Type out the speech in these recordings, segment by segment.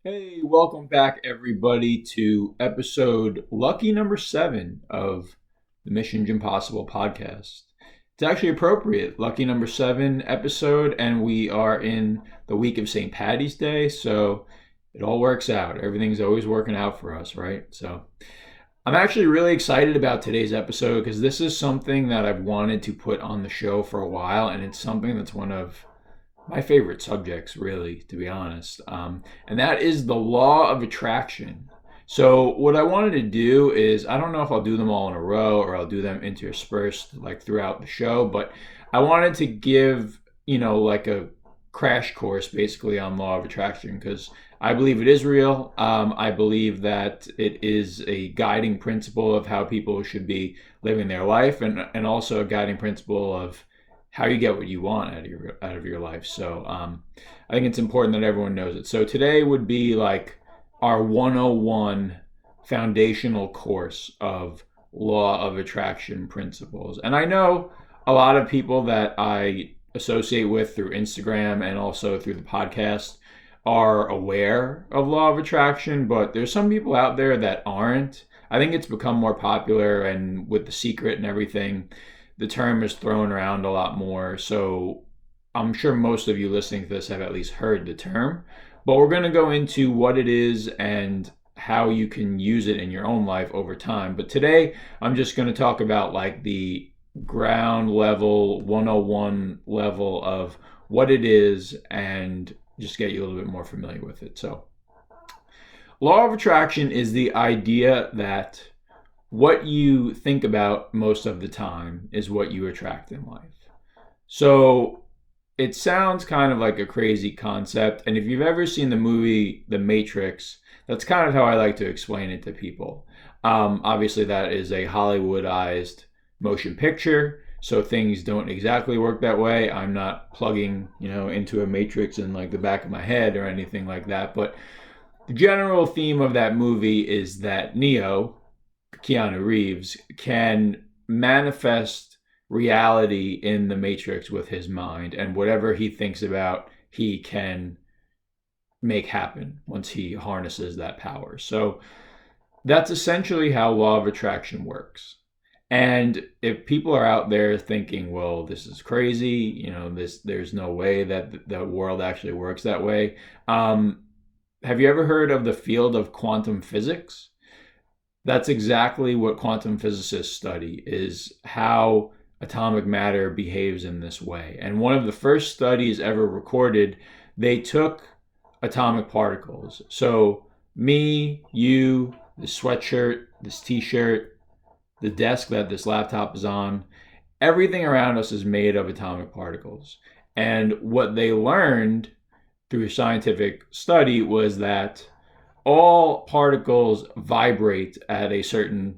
Hey, welcome back, everybody, to episode lucky number 7 of the Mission Jimpossible podcast. It's actually appropriate, lucky number 7 episode, and we are in the week of St. Patty's Day, so it all works out. Everything's always working out for us, right? So I'm actually really excited about today's episode because this is something that I've wanted to put on the show for a while, and it's something that's one of my favorite subjects, really, to be honest. And that is the law of attraction. So, what I wanted to do is, I don't know if I'll do them all in a row or I'll do them interspersed like throughout the show, but I wanted to give, like a crash course basically on law of attraction because I believe it is real. I believe that it is a guiding principle of how people should be living their life and also a guiding principle of how you get what you want out of your life. So I think it's important that everyone knows it. So today would be like our 101 foundational course of law of attraction principles. And I know a lot of people that I associate with through Instagram and also through the podcast are aware of law of attraction, but there's some people out there that aren't. I think it's become more popular, and with The Secret and everything, the term is thrown around a lot more. So I'm sure most of you listening to this have at least heard the term, but we're going to go into what it is and how you can use it in your own life over time. But today I'm just going to talk about like the ground level 101 level of what it is and just get you a little bit more familiar with it. So law of attraction is the idea that what you think about most of the time is what you attract in life. So it sounds kind of like a crazy concept. And if you've ever seen the movie The Matrix, that's kind of how I like to explain it to people. Obviously, that is a Hollywoodized motion picture. So things don't exactly work that way. I'm not plugging, into a matrix in like the back of my head or anything like that. But the general theme of that movie is that Neo, Keanu Reeves, can manifest reality in the Matrix with his mind, and whatever he thinks about, he can make happen once he harnesses that power. So that's essentially how law of attraction works. And if people are out there thinking, well, this is crazy, there's no way that the world actually works that way. Have you ever heard of the field of quantum physics? That's exactly what quantum physicists study, is how atomic matter behaves in this way. And one of the first studies ever recorded, they took atomic particles. So me, you, this sweatshirt, this t-shirt, the desk that this laptop is on, everything around us is made of atomic particles. And what they learned through scientific study was that all particles vibrate at a certain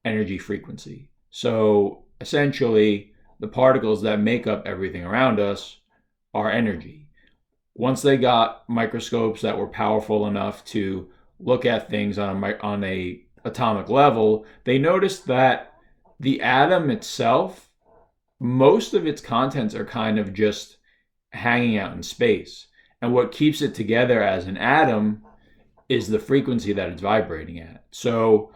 energy frequency. So essentially, the particles that make up everything around us are energy. Once they got microscopes that were powerful enough to look at things on a atomic level, they noticed that the atom itself, most of its contents are kind of just hanging out in space. And what keeps it together as an atom is the frequency that it's vibrating at. So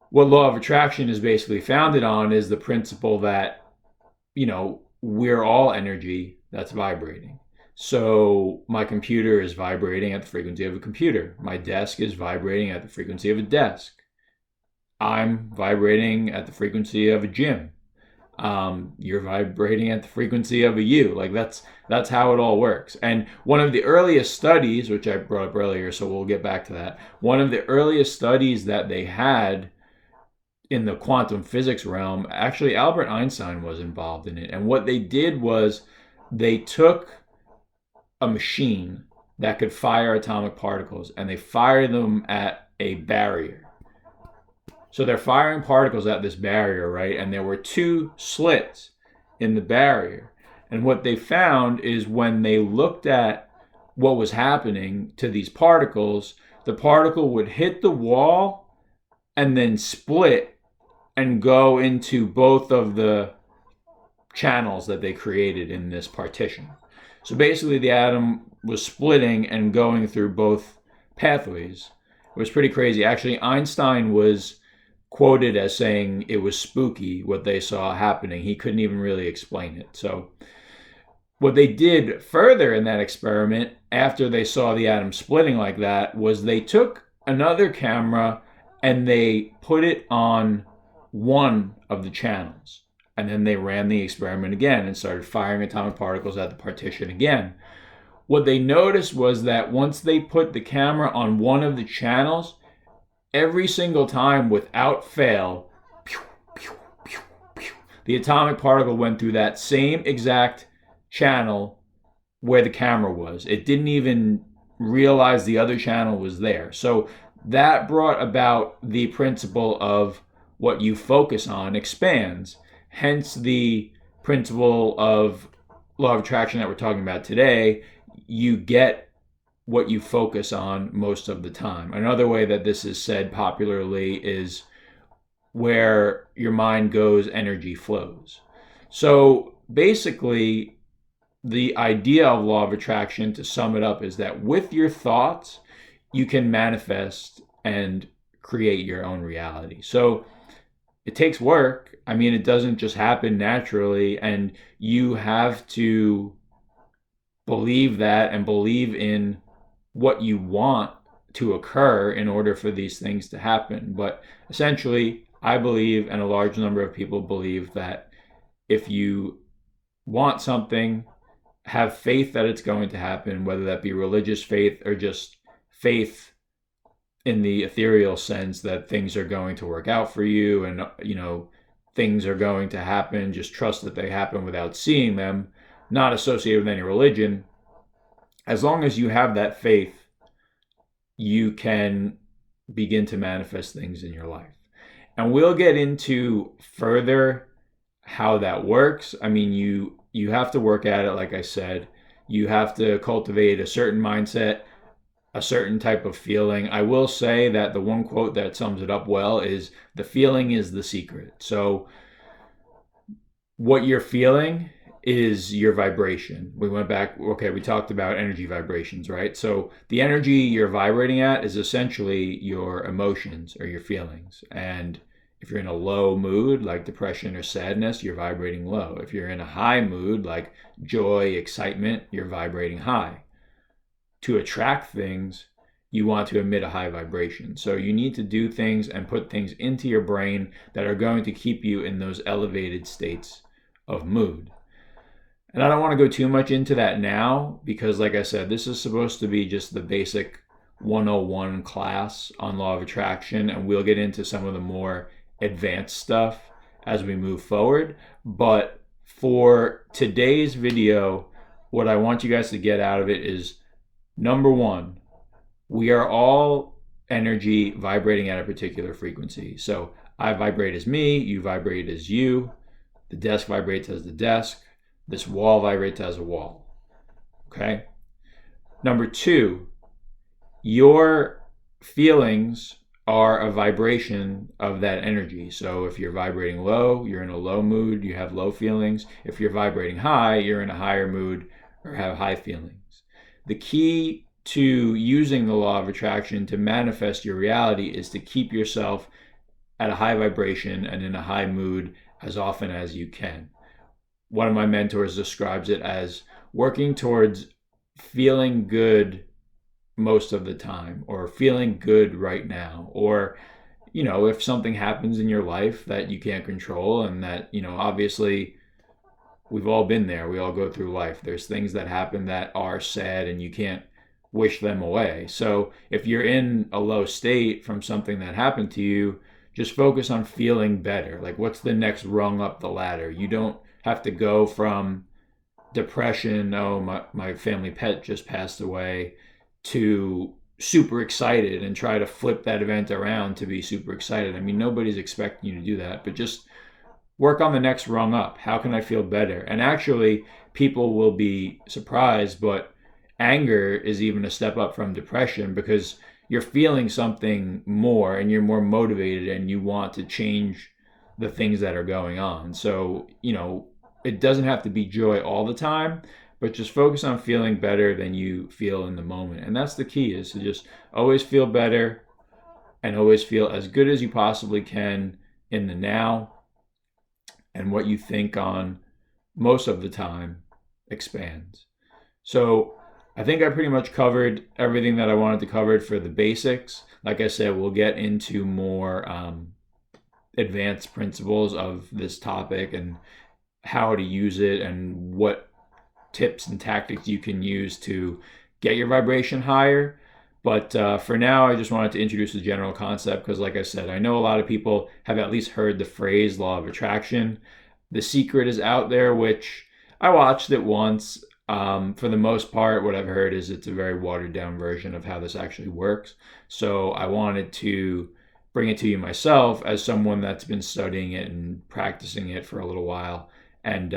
what law of attraction is basically founded on is the principle that, we're all energy that's vibrating. So my computer is vibrating at the frequency of a computer. My desk is vibrating at the frequency of a desk. I'm vibrating at the frequency of a gym. You're vibrating at the frequency of a you. Like that's how it all works. And one of the earliest studies, which I brought up earlier, so we'll get back to that. One of the earliest studies that they had in the quantum physics realm, actually Albert Einstein was involved in it. And what they did was they took a machine that could fire atomic particles and they fired them at a barrier. So they're firing particles at this barrier, right? And there were two slits in the barrier. And what they found is when they looked at what was happening to these particles, the particle would hit the wall and then split and go into both of the channels that they created in this partition. So basically the atom was splitting and going through both pathways. It was pretty crazy. Actually, Einstein was quoted as saying it was spooky what they saw happening. He couldn't even really explain it. So what they did further in that experiment, after they saw the atom splitting like that, was they took another camera and they put it on one of the channels. And then they ran the experiment again and started firing atomic particles at the partition again. What they noticed was that once they put the camera on one of the channels, every single time without fail, pew, pew, pew, pew, the atomic particle went through that same exact channel where the camera was. It didn't even realize the other channel was there. So that brought about the principle of what you focus on expands. Hence the principle of law of attraction that we're talking about today. You get what you focus on most of the time. Another way that this is said popularly is where your mind goes, energy flows. So basically, the idea of law of attraction, to sum it up, is that with your thoughts, you can manifest and create your own reality. So it takes work. I mean, it doesn't just happen naturally, and you have to believe that and believe in what you want to occur in order for these things to happen. But essentially, I believe, and a large number of people believe, that if you want something, have faith that it's going to happen, whether that be religious faith or just faith in the ethereal sense that things are going to work out for you and, things are going to happen. Just trust that they happen without seeing them, not associated with any religion. As long as you have that faith, you can begin to manifest things in your life. And we'll get into further how that works. I mean, you have to work at it, like I said. You have to cultivate a certain mindset, a certain type of feeling. I will say that the one quote that sums it up well is, the feeling is the secret. So what you're feeling is your vibration. We went back, we talked about energy vibrations, right? So the energy you're vibrating at is essentially your emotions or your feelings. And if you're in a low mood, like depression or sadness, you're vibrating low. If you're in a high mood, like joy, excitement, you're vibrating high. To attract things, you want to emit a high vibration. So you need to do things and put things into your brain that are going to keep you in those elevated states of mood. And I don't want to go too much into that now because, like I said, this is supposed to be just the basic 101 class on law of attraction, and we'll get into some of the more advanced stuff as we move forward. But for today's video, what I want you guys to get out of it is, number one, we are all energy vibrating at a particular frequency. So I vibrate as me, you vibrate as you, the desk vibrates as the desk, this wall vibrates as a wall. Okay? Number two, your feelings are a vibration of that energy. So if you're vibrating low, you're in a low mood, you have low feelings. If you're vibrating high, you're in a higher mood or have high feelings. The key to using the law of attraction to manifest your reality is to keep yourself at a high vibration and in a high mood as often as you can. One of my mentors describes it as working towards feeling good most of the time, or feeling good right now, or if something happens in your life that you can't control, and that obviously we've all been there, we all go through life, there's things that happen that are sad and you can't wish them away. So if you're in a low state from something that happened to you, just focus on feeling better. Like, what's the next rung up the ladder? You don't have to go from depression, oh, my family pet just passed away, to super excited and try to flip that event around to be super excited. I mean, nobody's expecting you to do that, but just work on the next rung up. How can I feel better? And actually, people will be surprised, but anger is even a step up from depression, because you're feeling something more and you're more motivated and you want to change the things that are going on. So, it doesn't have to be joy all the time, but just focus on feeling better than you feel in the moment. And that's the key, is to just always feel better and always feel as good as you possibly can in the now. And what you think on most of the time expands. So I think I pretty much covered everything that I wanted to cover for the basics. Like I said, we'll get into more advanced principles of this topic and how to use it and what tips and tactics you can use to get your vibration higher. But for now, I just wanted to introduce the general concept because, like I said, I know a lot of people have at least heard the phrase law of attraction. The Secret is out there, which I watched it once. For the most part, what I've heard is it's a very watered down version of how this actually works. So I wanted to bring it to you myself as someone that's been studying it and practicing it for a little while. And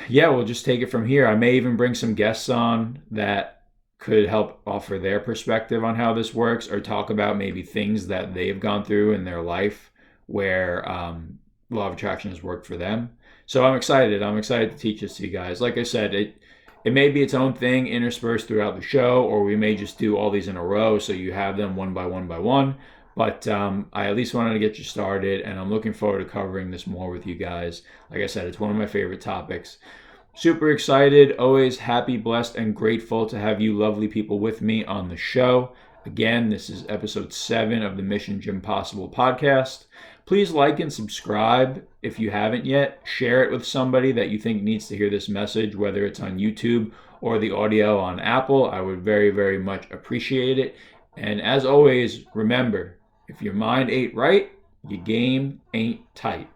yeah, we'll just take it from here. I may even bring some guests on that could help offer their perspective on how this works, or talk about maybe things that they've gone through in their life where law of attraction has worked for them. So I'm excited. I'm excited to teach this to you guys. Like I said, it may be its own thing interspersed throughout the show, or we may just do all these in a row so you have them one by one by one. But I at least wanted to get you started, and I'm looking forward to covering this more with you guys. Like I said, it's one of my favorite topics. Super excited, always happy, blessed, and grateful to have you lovely people with me on the show. Again, this is episode 7 of the Mission Jimpossible podcast. Please like and subscribe if you haven't yet. Share it with somebody that you think needs to hear this message, whether it's on YouTube or the audio on Apple. I would very, very much appreciate it. And as always, remember, if your mind ain't right, your game ain't tight.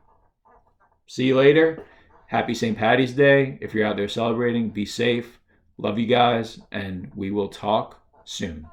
See you later. Happy St. Paddy's Day. If you're out there celebrating, be safe. Love you guys, and we will talk soon.